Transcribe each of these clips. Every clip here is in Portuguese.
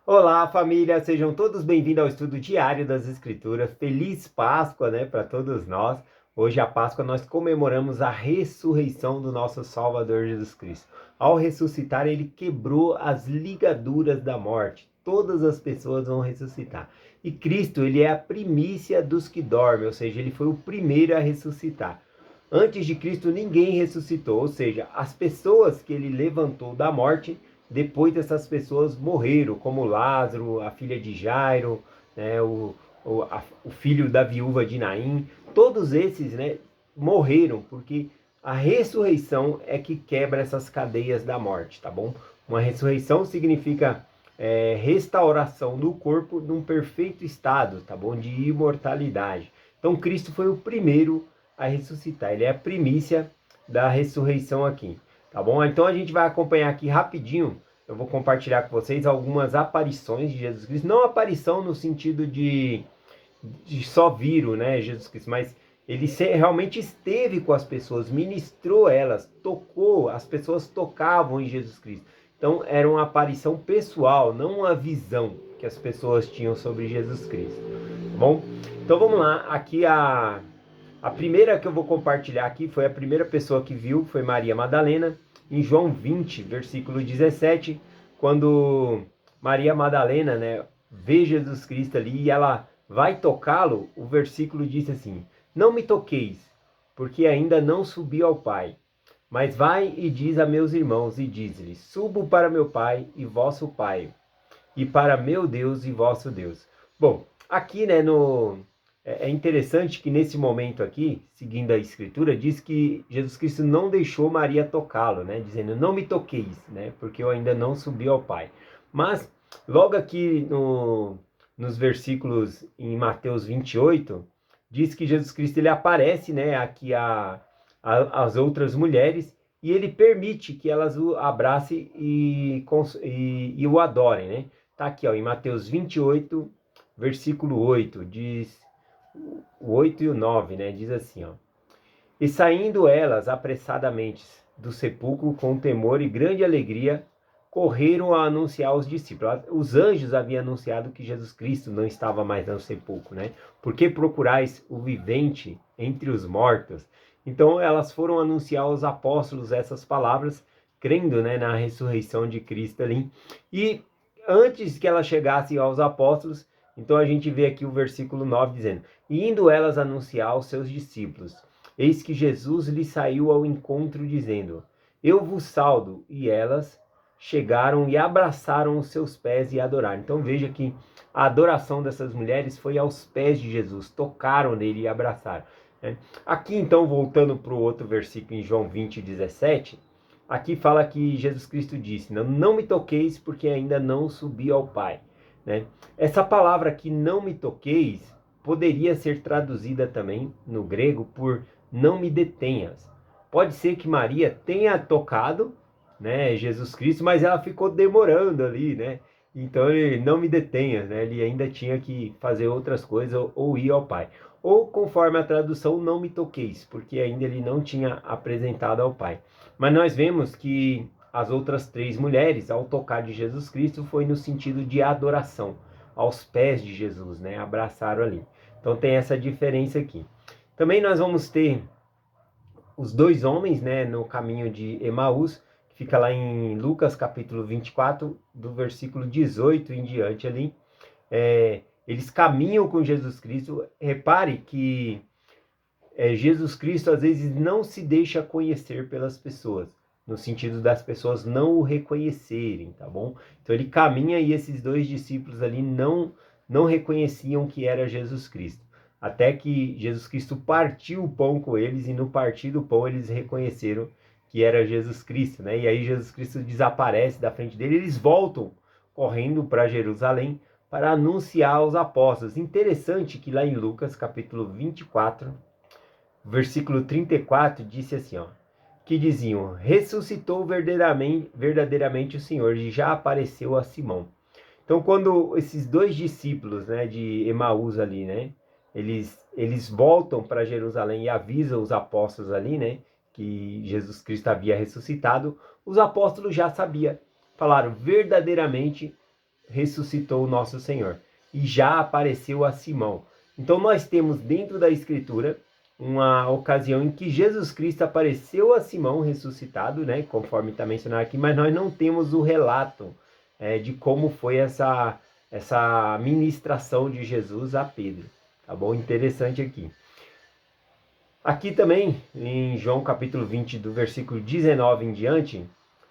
Olá, família, sejam todos bem-vindos ao estudo diário das Escrituras. Feliz Páscoa, né, para todos nós. Hoje, a Páscoa, nós comemoramos a ressurreição do nosso Salvador Jesus Cristo. Ao ressuscitar, ele quebrou as ligaduras da morte. Todas as pessoas vão ressuscitar. E Cristo, ele é a primícia dos que dormem, ou seja, ele foi o primeiro a ressuscitar. Antes de Cristo, ninguém ressuscitou, ou seja, as pessoas que ele levantou da morte, depois dessas pessoas morreram, como Lázaro, a filha de Jairo, né, o filho da viúva de Naim, todos esses, né, morreram, porque a ressurreição é que quebra essas cadeias da morte, tá bom? Uma ressurreição significa restauração do corpo num perfeito estado, tá bom? De imortalidade. Então Cristo foi o primeiro a ressuscitar, ele é a primícia da ressurreição aqui. Tá bom? Então a gente vai acompanhar aqui rapidinho. Eu vou compartilhar com vocês algumas aparições de Jesus Cristo. Não aparição no sentido de só vir, né, Jesus Cristo, mas ele realmente esteve com as pessoas, ministrou elas, tocou, as pessoas tocavam em Jesus Cristo. Então era uma aparição pessoal, não uma visão que as pessoas tinham sobre Jesus Cristo. Tá bom? Então vamos lá. Aqui a primeira que eu vou compartilhar aqui foi a primeira pessoa que viu, foi Maria Madalena, em João 20, versículo 17, quando Maria Madalena, né, vê Jesus Cristo ali e ela vai tocá-lo, o versículo diz assim: Não me toqueis, porque ainda não subi ao Pai, mas vai e diz a meus irmãos e diz-lhes: Subo para meu Pai e vosso Pai, e para meu Deus e vosso Deus. Bom, aqui, né, é interessante que nesse momento aqui, seguindo a escritura, diz que Jesus Cristo não deixou Maria tocá-lo, né, dizendo, não me toqueis, né, porque eu ainda não subi ao Pai. Mas, logo aqui nos versículos em Mateus 28, diz que Jesus Cristo ele aparece, né, aqui as outras mulheres, e ele permite que elas o abracem e o adorem, né? Tá aqui, ó, em Mateus 28, versículo 8, diz o 8 e o 9, né? Diz assim, ó: E saindo elas apressadamente do sepulcro com temor e grande alegria, correram a anunciar aos discípulos. Os anjos haviam anunciado que Jesus Cristo não estava mais no sepulcro, né? Por que procurais o vivente entre os mortos? Então elas foram anunciar aos apóstolos essas palavras, crendo, né, na ressurreição de Cristo ali. E antes que elas chegassem aos apóstolos, então a gente vê aqui o versículo 9 dizendo: E indo elas anunciar aos seus discípulos, eis que Jesus lhe saiu ao encontro, dizendo: Eu vos saldo. E elas chegaram e abraçaram os seus pés e adoraram. Então veja que a adoração dessas mulheres foi aos pés de Jesus, tocaram nele e abraçaram. Né? Aqui então, voltando para o outro versículo em João 20, 17, aqui fala que Jesus Cristo disse: Não me toqueis, porque ainda não subi ao Pai. Né? Essa palavra aqui, não me toqueis, poderia ser traduzida também no grego por não me detenhas. Pode ser que Maria tenha tocado, né, Jesus Cristo, mas ela ficou demorando ali, né? Então ele não me detenha, né? Ele ainda tinha que fazer outras coisas ou ir ao Pai. Ou conforme a tradução, não me toqueis, porque ainda ele não tinha apresentado ao Pai. Mas nós vemos que as outras três mulheres, ao tocar de Jesus Cristo, foi no sentido de adoração, aos pés de Jesus, né? Abraçaram ali. Então tem essa diferença aqui. Também nós vamos ter os dois homens, né, no caminho de Emaús, que fica lá em Lucas capítulo 24, do versículo 18 em diante ali. Eles caminham com Jesus Cristo. Repare que Jesus Cristo às vezes não se deixa conhecer pelas pessoas, no sentido das pessoas não o reconhecerem, tá bom? Então ele caminha e esses dois discípulos ali não reconheciam que era Jesus Cristo. Até que Jesus Cristo partiu o pão com eles e no partir do pão eles reconheceram que era Jesus Cristo, né? E aí Jesus Cristo desaparece da frente dele, eles voltam correndo para Jerusalém para anunciar aos apóstolos. Interessante que lá em Lucas capítulo 24, versículo 34, disse assim, ó, que diziam: ressuscitou verdadeiramente o Senhor e já apareceu a Simão. Então, quando esses dois discípulos, né, de Emaús ali, né, eles voltam para Jerusalém e avisam os apóstolos ali, né, que Jesus Cristo havia ressuscitado, os apóstolos já sabiam. Falaram: verdadeiramente ressuscitou o nosso Senhor e já apareceu a Simão. Então nós temos dentro da Escritura uma ocasião em que Jesus Cristo apareceu a Simão ressuscitado, né, conforme está mencionado aqui, mas nós não temos o relato de como foi essa ministração de Jesus a Pedro. Tá bom? Interessante aqui. Aqui também, em João capítulo 20, do versículo 19 em diante,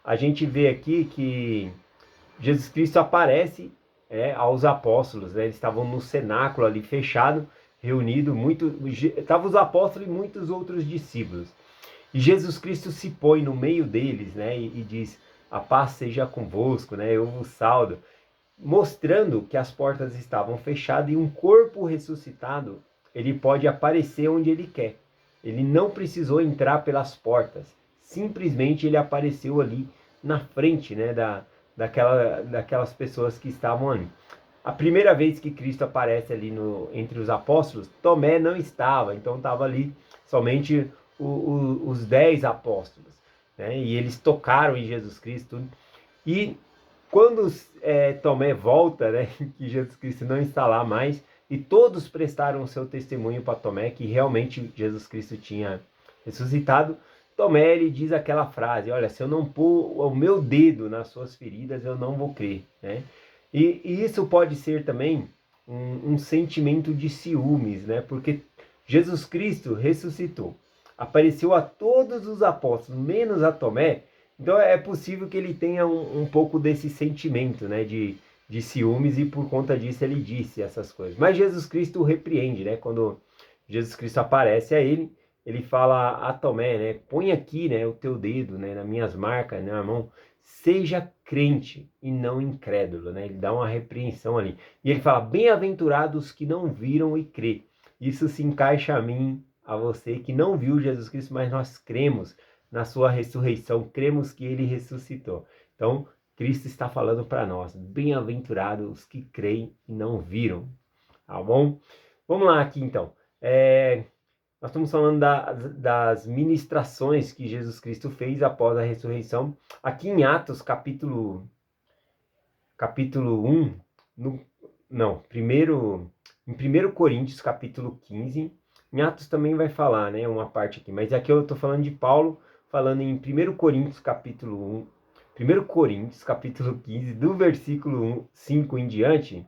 a gente vê aqui que Jesus Cristo aparece aos apóstolos, né? Eles estavam no cenáculo ali fechado, reunido, estavam os apóstolos e muitos outros discípulos. E Jesus Cristo se põe no meio deles, né? E diz: a paz seja convosco, né? Eu vos saúdo, mostrando que as portas estavam fechadas e um corpo ressuscitado, ele pode aparecer onde ele quer. Ele não precisou entrar pelas portas, simplesmente ele apareceu ali na frente, né, daquelas pessoas que estavam ali. A primeira vez que Cristo aparece ali entre os apóstolos, Tomé não estava, então estava ali somente os 10 apóstolos, né, e eles tocaram em Jesus Cristo. E quando Tomé volta, né, que Jesus Cristo não está lá mais, e todos prestaram o seu testemunho para Tomé, que realmente Jesus Cristo tinha ressuscitado, Tomé ele diz aquela frase: olha, se eu não pôr o meu dedo nas suas feridas, eu não vou crer, né? E isso pode ser também um sentimento de ciúmes, né? Porque Jesus Cristo ressuscitou, apareceu a todos os apóstolos, menos a Tomé. Então é possível que ele tenha um pouco desse sentimento, né, de ciúmes, e por conta disso ele disse essas coisas. Mas Jesus Cristo o repreende, né? Quando Jesus Cristo aparece a ele, ele fala a Tomé, né? Põe aqui, né, o teu dedo, né, nas minhas marcas, na mão. Seja crente e não incrédulo, né? Ele dá uma repreensão ali. E ele fala: bem-aventurados que não viram e crê. Isso se encaixa a mim, a você que não viu Jesus Cristo, mas nós cremos na sua ressurreição, cremos que ele ressuscitou. Então, Cristo está falando para nós: bem-aventurados os que creem e não viram. Tá bom? Vamos lá aqui então. Nós estamos falando das ministrações que Jesus Cristo fez após a ressurreição. Aqui em Atos, capítulo 1, em 1 Coríntios, capítulo 15, em Atos também vai falar, né, uma parte aqui, mas aqui eu estou falando de Paulo, falando em 1 Coríntios, capítulo 15, do versículo 5 em diante.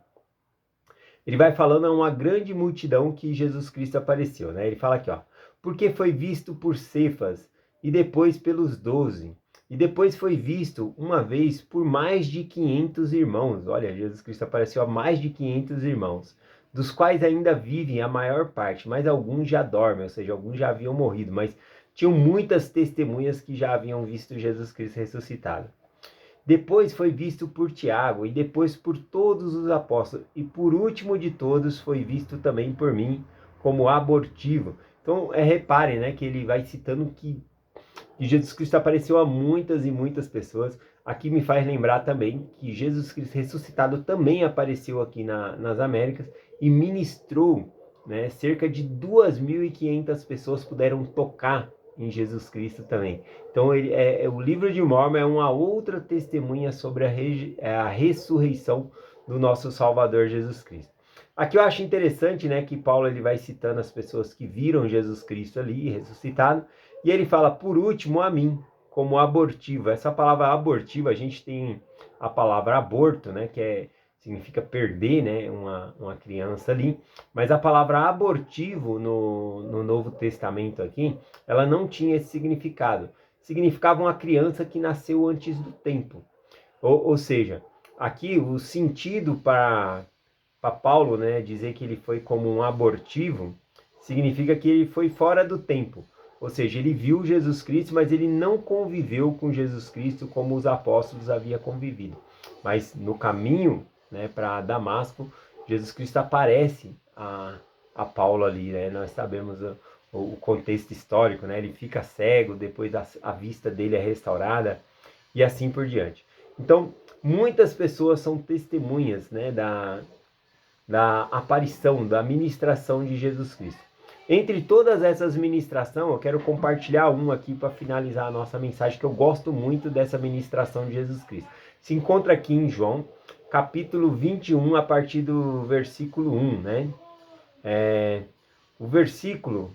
Ele vai falando a uma grande multidão que Jesus Cristo apareceu, né? Ele fala aqui, ó: porque foi visto por Cefas, e depois pelos 12, e depois foi visto uma vez por mais de 500 irmãos. Olha, Jesus Cristo apareceu a mais de 500 irmãos, dos quais ainda vivem a maior parte, mas alguns já dormem, ou seja, alguns já haviam morrido, mas tinham muitas testemunhas que já haviam visto Jesus Cristo ressuscitado. Depois foi visto por Tiago, e depois por todos os apóstolos, e por último de todos foi visto também por mim, como abortivo. Então, reparem, né, que ele vai citando que Jesus Cristo apareceu a muitas e muitas pessoas. Aqui me faz lembrar também que Jesus Cristo ressuscitado também apareceu aqui nas Américas e ministrou, né, cerca de 2.500 pessoas puderam tocar em Jesus Cristo também. Então o livro de Mórmon é uma outra testemunha sobre a ressurreição do nosso Salvador Jesus Cristo. Aqui eu acho interessante, né, que Paulo ele vai citando as pessoas que viram Jesus Cristo ali ressuscitado, e ele fala: por último a mim, como abortivo. Essa palavra abortivo, a gente tem a palavra aborto, né, que significa perder, né, uma criança ali, mas a palavra abortivo no Novo Testamento aqui, ela não tinha esse significado. Significava uma criança que nasceu antes do tempo. Ou seja, aqui o sentido para Paulo, né, dizer que ele foi como um abortivo, significa que ele foi fora do tempo. Ou seja, ele viu Jesus Cristo, mas ele não conviveu com Jesus Cristo como os apóstolos haviam convivido. Mas no caminho, né, para Damasco, Jesus Cristo aparece a Paulo ali, né? Nós sabemos o contexto histórico, né? Ele fica cego, depois a vista dele é restaurada e assim por diante. Então, muitas pessoas são testemunhas, né, da aparição, da ministração de Jesus Cristo. Entre todas essas ministrações, eu quero compartilhar uma aqui para finalizar a nossa mensagem, que eu gosto muito dessa ministração de Jesus Cristo. Se encontra aqui em João, capítulo 21, a partir do versículo 1, né? O versículo,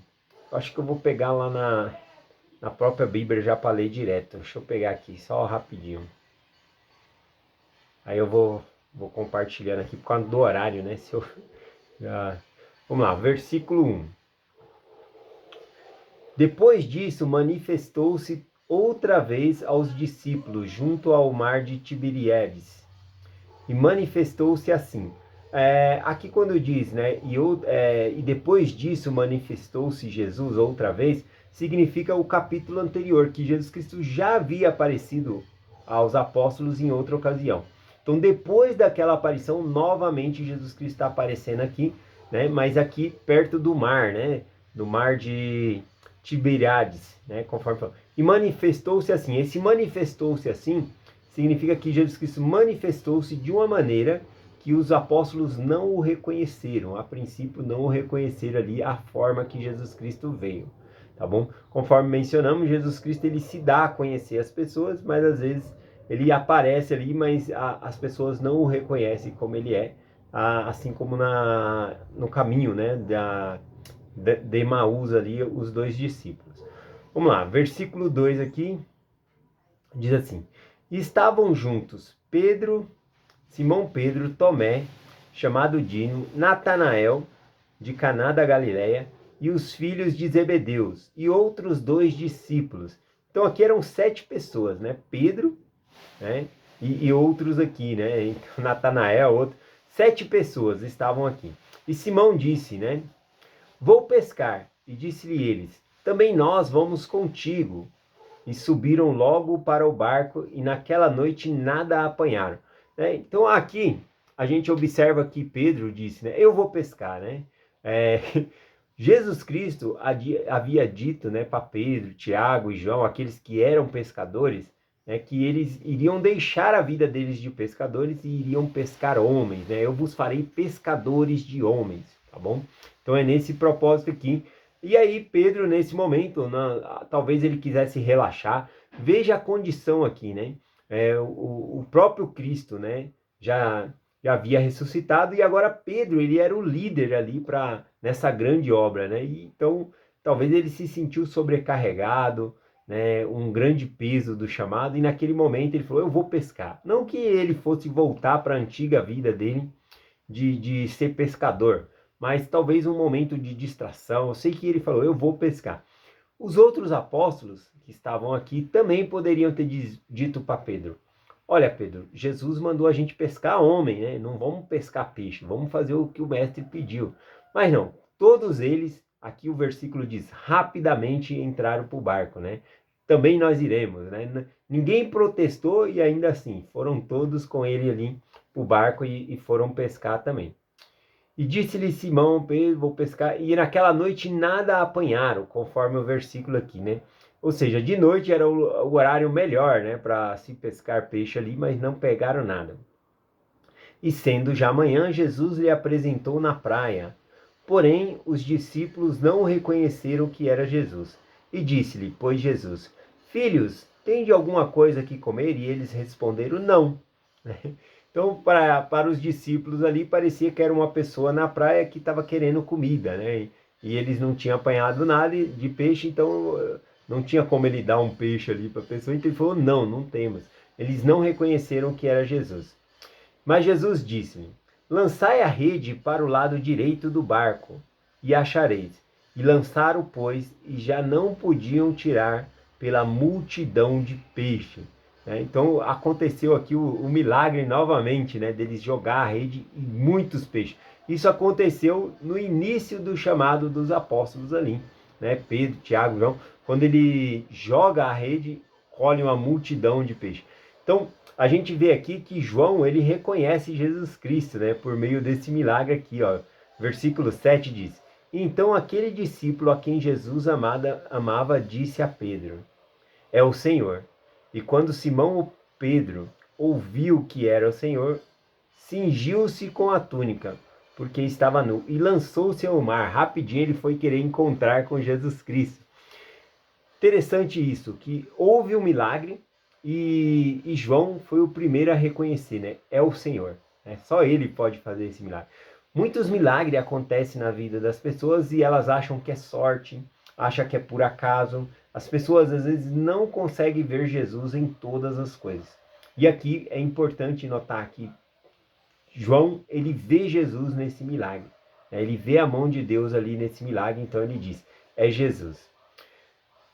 acho que eu vou pegar lá na própria Bíblia já para ler direto. Deixa eu pegar aqui, só rapidinho. Aí eu vou compartilhando aqui por causa do horário, né? Se eu, já... Vamos lá, versículo 1. Depois disso, manifestou-se outra vez aos discípulos junto ao mar de Tiberíades. E manifestou-se assim. Aqui quando diz, né, e depois disso manifestou-se Jesus outra vez, significa o capítulo anterior, que Jesus Cristo já havia aparecido aos apóstolos em outra ocasião. Então, depois daquela aparição, novamente Jesus Cristo está aparecendo aqui, né, mas aqui perto do mar, né, do mar de Tiberíades, né, conforme falou. E manifestou-se assim. Esse manifestou-se assim significa que Jesus Cristo manifestou-se de uma maneira que os apóstolos não o reconheceram. A princípio, não o reconheceram ali a forma que Jesus Cristo veio. Tá bom? Conforme mencionamos, Jesus Cristo ele se dá a conhecer as pessoas, mas às vezes ele aparece ali, mas as pessoas não o reconhecem como ele é, assim como no caminho, né, de Emaús ali, os dois discípulos. Vamos lá, versículo 2 aqui, diz assim: e estavam juntos Pedro, Simão Pedro, Tomé, chamado Dino, Natanael, de Caná da Galileia, e os filhos de Zebedeus, e outros 2 discípulos. Então aqui eram 7 pessoas, né? Pedro, né? E outros aqui, né? Então, Natanael, outro. 7 pessoas estavam aqui. E Simão disse, né? Vou pescar. E disse-lhe eles, também nós vamos contigo. E subiram logo para o barco, e naquela noite nada apanharam. Né? Então aqui a gente observa que Pedro disse, né, eu vou pescar. Né? Jesus Cristo havia dito, né, para Pedro, Tiago e João, aqueles que eram pescadores, né, que eles iriam deixar a vida deles de pescadores e iriam pescar homens. Né? Eu vos farei pescadores de homens, tá bom? Então é nesse propósito aqui. E aí Pedro, nesse momento, talvez ele quisesse relaxar. Veja a condição aqui, né? O próprio Cristo, né? Já havia ressuscitado e agora Pedro, ele era o líder ali nessa grande obra, né? E, então, talvez ele se sentiu sobrecarregado, né? Um grande peso do chamado, e naquele momento ele falou, eu vou pescar. Não que ele fosse voltar para a antiga vida dele de ser pescador, mas talvez um momento de distração. Eu sei que ele falou, eu vou pescar. Os outros apóstolos que estavam aqui também poderiam ter dito para Pedro, olha Pedro, Jesus mandou a gente pescar homem, né? Não vamos pescar peixe, vamos fazer o que o mestre pediu. Mas não, todos eles, aqui o versículo diz, rapidamente entraram para o barco, né? Também nós iremos, né? Ninguém protestou e ainda assim foram todos com ele ali para o barco e foram pescar também. E disse-lhe Simão, Pedro, vou pescar. E naquela noite nada apanharam, conforme o versículo aqui, né? Ou seja, de noite era o horário melhor, né? Para se pescar peixe ali, mas não pegaram nada. E sendo já manhã, Jesus lhe apresentou na praia. Porém, os discípulos não reconheceram que era Jesus. E disse-lhe, pois Jesus, filhos, tende alguma coisa que comer? E eles responderam, não. Então, para os discípulos ali, parecia que era uma pessoa na praia que estava querendo comida, né? E eles não tinham apanhado nada de peixe, então não tinha como ele dar um peixe ali para a pessoa. Então ele falou, não temos. Eles não reconheceram que era Jesus. Mas Jesus disse-lhe, lançai a rede para o lado direito do barco, e achareis. E lançaram, pois, e já não podiam tirar pela multidão de peixe. Então aconteceu aqui o milagre novamente, né, deles jogar a rede e muitos peixes. Isso aconteceu no início do chamado dos apóstolos ali, né, Pedro, Tiago, João, quando ele joga a rede, colhe uma multidão de peixes. Então a gente vê aqui que João ele reconhece Jesus Cristo, né, por meio desse milagre aqui, ó. Versículo 7 diz: então aquele discípulo a quem Jesus amava disse a Pedro, é o Senhor. E quando Simão Pedro ouviu que era o Senhor, cingiu-se com a túnica, porque estava nu, e lançou-se ao mar. Rapidinho ele foi querer encontrar com Jesus Cristo. Interessante isso, que houve um milagre e João foi o primeiro a reconhecer, né? É o Senhor. né? Só ele pode fazer esse milagre. Muitos milagres acontecem na vida das pessoas e elas acham que é sorte, acham que é por acaso. As pessoas às vezes não conseguem ver Jesus em todas as coisas. E aqui é importante notar que João, ele vê Jesus nesse milagre, né? Ele vê a mão de Deus ali nesse milagre, então ele diz, é Jesus.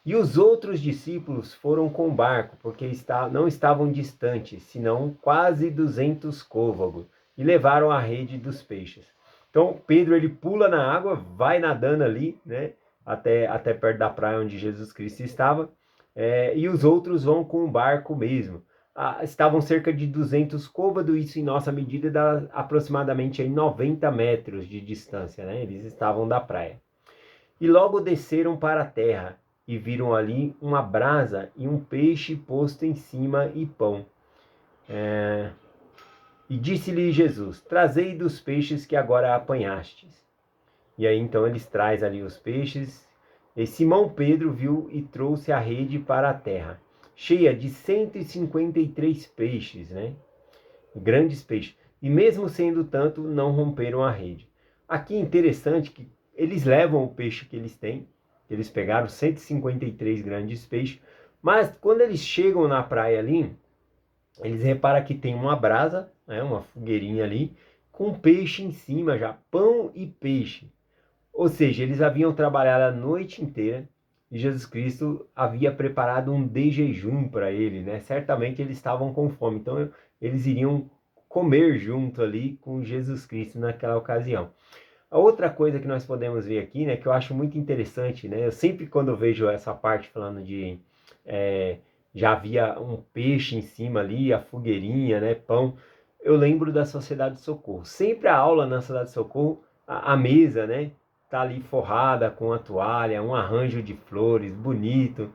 E os outros discípulos foram com o barco, porque não estavam distantes, senão quase 200 côvagos, e levaram a rede dos peixes. Então Pedro, ele pula na água, vai nadando ali, né, até perto da praia onde Jesus Cristo estava, e os outros vão com o barco mesmo. Estavam cerca de 200 côvados, isso em nossa medida dá aproximadamente aí 90 metros de distância, né? Eles estavam da praia. E logo desceram para a terra, e viram ali uma brasa e um peixe posto em cima e pão. E disse-lhe Jesus, trazei dos peixes que agora apanhastes. E aí então eles trazem ali os peixes, e Simão Pedro viu e trouxe a rede para a terra, cheia de 153 peixes, né? Grandes peixes. E mesmo sendo tanto, não romperam a rede. Aqui é interessante que eles levam o peixe que eles têm, eles pegaram 153 grandes peixes, mas quando eles chegam na praia ali, eles reparam que tem uma brasa, né, uma fogueirinha ali, com peixe em cima já, pão e peixe. Ou seja, eles haviam trabalhado a noite inteira e Jesus Cristo havia preparado um de jejum para ele, né? Certamente eles estavam com fome, então eles iriam comer junto ali com Jesus Cristo naquela ocasião. A outra coisa que nós podemos ver aqui, né, que eu acho muito interessante, né? Eu sempre quando eu vejo essa parte falando de já havia um peixe em cima ali, a fogueirinha, né, pão, eu lembro da Sociedade de Socorro. Sempre a aula na Sociedade de Socorro, a mesa, né, tá ali forrada com a toalha, um arranjo de flores bonito.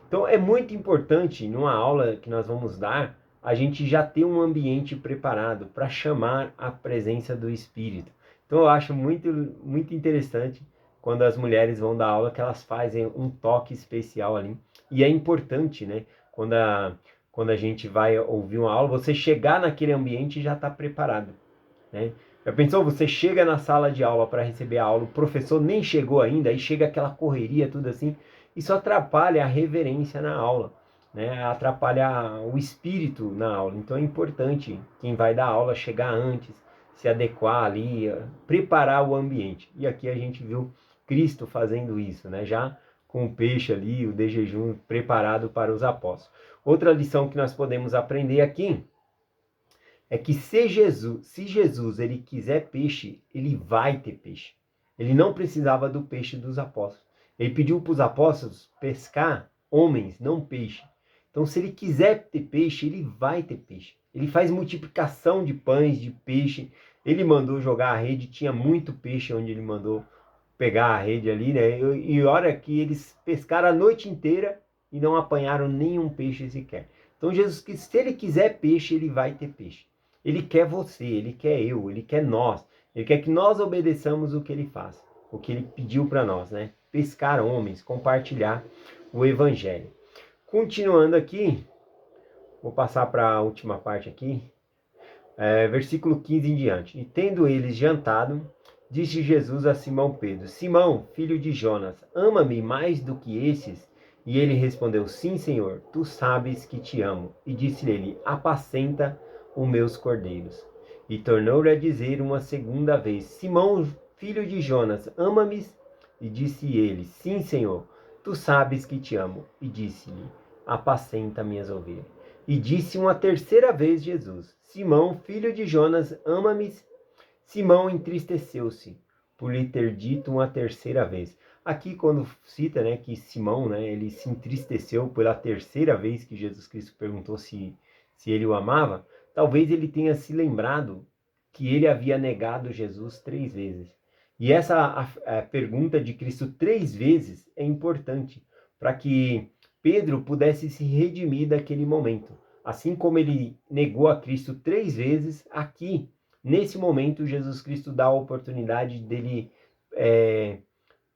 Então é muito importante numa aula que nós vamos dar, a gente já ter um ambiente preparado para chamar a presença do Espírito. Então eu acho muito interessante quando as mulheres vão dar aula que elas fazem um toque especial ali. E é importante, né? Quando a gente vai ouvir uma aula, você chegar naquele ambiente e já está preparado, né? Já pensou, você chega na sala de aula para receber a aula, o professor nem chegou ainda, aí chega aquela correria, tudo assim, isso atrapalha a reverência na aula, né? Atrapalha o espírito na aula. Então é importante quem vai dar aula chegar antes, se adequar ali, preparar o ambiente. E aqui a gente viu Cristo fazendo isso, né? Já com o peixe ali, o de jejum preparado para os apóstolos. Outra lição que nós podemos aprender aqui é que se Jesus ele quiser peixe, ele vai ter peixe. Ele não precisava do peixe dos apóstolos. Ele pediu para os apóstolos pescar homens, não peixe. Então, se ele quiser ter peixe, ele vai ter peixe. Ele faz multiplicação de pães, de peixe. Ele mandou jogar a rede, tinha muito peixe onde ele mandou pegar a rede ali, né? E olha que eles pescaram a noite inteira e não apanharam nenhum peixe sequer. Então, Jesus, se ele quiser peixe, ele vai ter peixe. Ele quer você, ele quer eu, ele quer nós. Ele quer que nós obedeçamos o que ele faz, o que ele pediu para nós, né? Pescar homens, compartilhar o evangelho. Continuando aqui, vou passar para a última parte aqui, versículo 15 em diante. E tendo eles jantado, disse Jesus a Simão Pedro, Simão, filho de Jonas, ama-me mais do que esses? E ele respondeu, sim, Senhor, tu sabes que te amo. E disse-lhe ele, apacenta os meus cordeiros. E tornou-lhe a dizer uma segunda vez, Simão, filho de Jonas, ama-me? E disse ele, sim, Senhor, tu sabes que te amo. E disse-lhe, apacenta minhas ovelhas. E disse uma terceira vez Jesus, Simão, filho de Jonas, ama-me? Simão entristeceu-se por lhe ter dito uma terceira vez. Aqui quando cita, né, que Simão, né, ele se entristeceu pela terceira vez que Jesus Cristo perguntou se ele o amava, talvez ele tenha se lembrado que ele havia negado Jesus 3 vezes. E essa a pergunta de Cristo 3 vezes é importante para que Pedro pudesse se redimir daquele momento. Assim como ele negou a Cristo 3 vezes, aqui, nesse momento, Jesus Cristo dá a oportunidade dele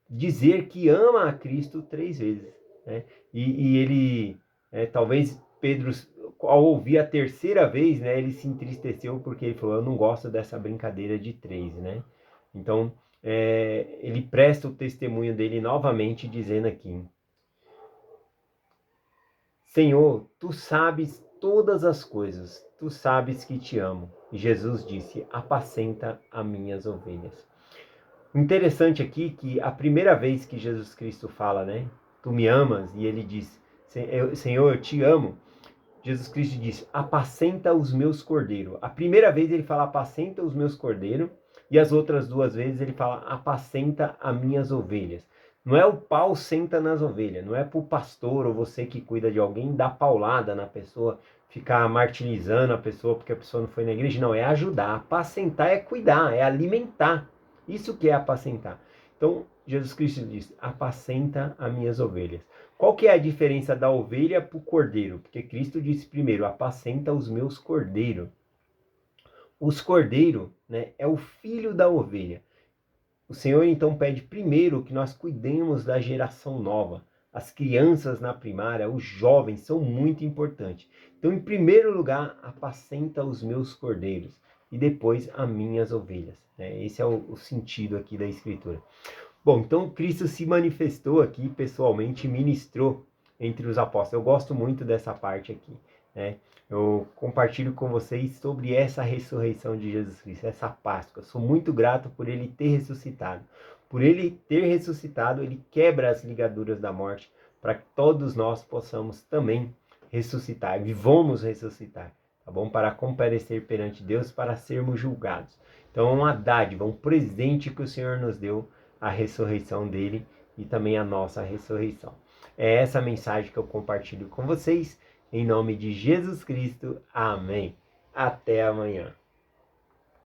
dizer que ama a Cristo 3 vezes, né? E ele, talvez Pedro ao ouvir a terceira vez, né, ele se entristeceu porque ele falou, eu não gosto dessa brincadeira de três, né? Então, ele presta o testemunho dele novamente, dizendo aqui, Senhor, tu sabes todas as coisas, tu sabes que te amo. E Jesus disse, apacenta as minhas ovelhas. O interessante aqui que a primeira vez que Jesus Cristo fala, né, tu me amas, e ele diz, Senhor, eu te amo, Jesus Cristo diz, apacenta os meus cordeiros. A primeira vez ele fala, apacenta os meus cordeiros, e as outras duas vezes ele fala, apacenta as minhas ovelhas. Não é o pau senta nas ovelhas, não é para o pastor ou você que cuida de alguém dar paulada na pessoa, ficar martirizando a pessoa porque a pessoa não foi na igreja. Não, é ajudar. Apacentar é cuidar, é alimentar. Isso que é apacentar. Então, Jesus Cristo diz, apacenta as minhas ovelhas. Qual que é a diferença da ovelha para o cordeiro? Porque Cristo disse primeiro, apacenta os meus cordeiros. Os cordeiros, né, é o filho da ovelha. O Senhor então pede primeiro que nós cuidemos da geração nova. As crianças na primária, os jovens são muito importantes. Então, em primeiro lugar, apacenta os meus cordeiros e depois as minhas ovelhas. Esse é o sentido aqui da Escritura. Bom, então Cristo se manifestou aqui pessoalmente e ministrou entre os apóstolos. Eu gosto muito dessa parte aqui, né? Eu compartilho com vocês sobre essa ressurreição de Jesus Cristo, essa Páscoa. Sou muito grato por ele ter ressuscitado. Por ele ter ressuscitado, ele quebra as ligaduras da morte para que todos nós possamos também ressuscitar, vivamos ressuscitar, tá bom? Para comparecer perante Deus, para sermos julgados. Então é uma dádiva, um presente que o Senhor nos deu, a ressurreição dele e também a nossa ressurreição. É essa mensagem que eu compartilho com vocês. Em nome de Jesus Cristo. Amém. Até amanhã.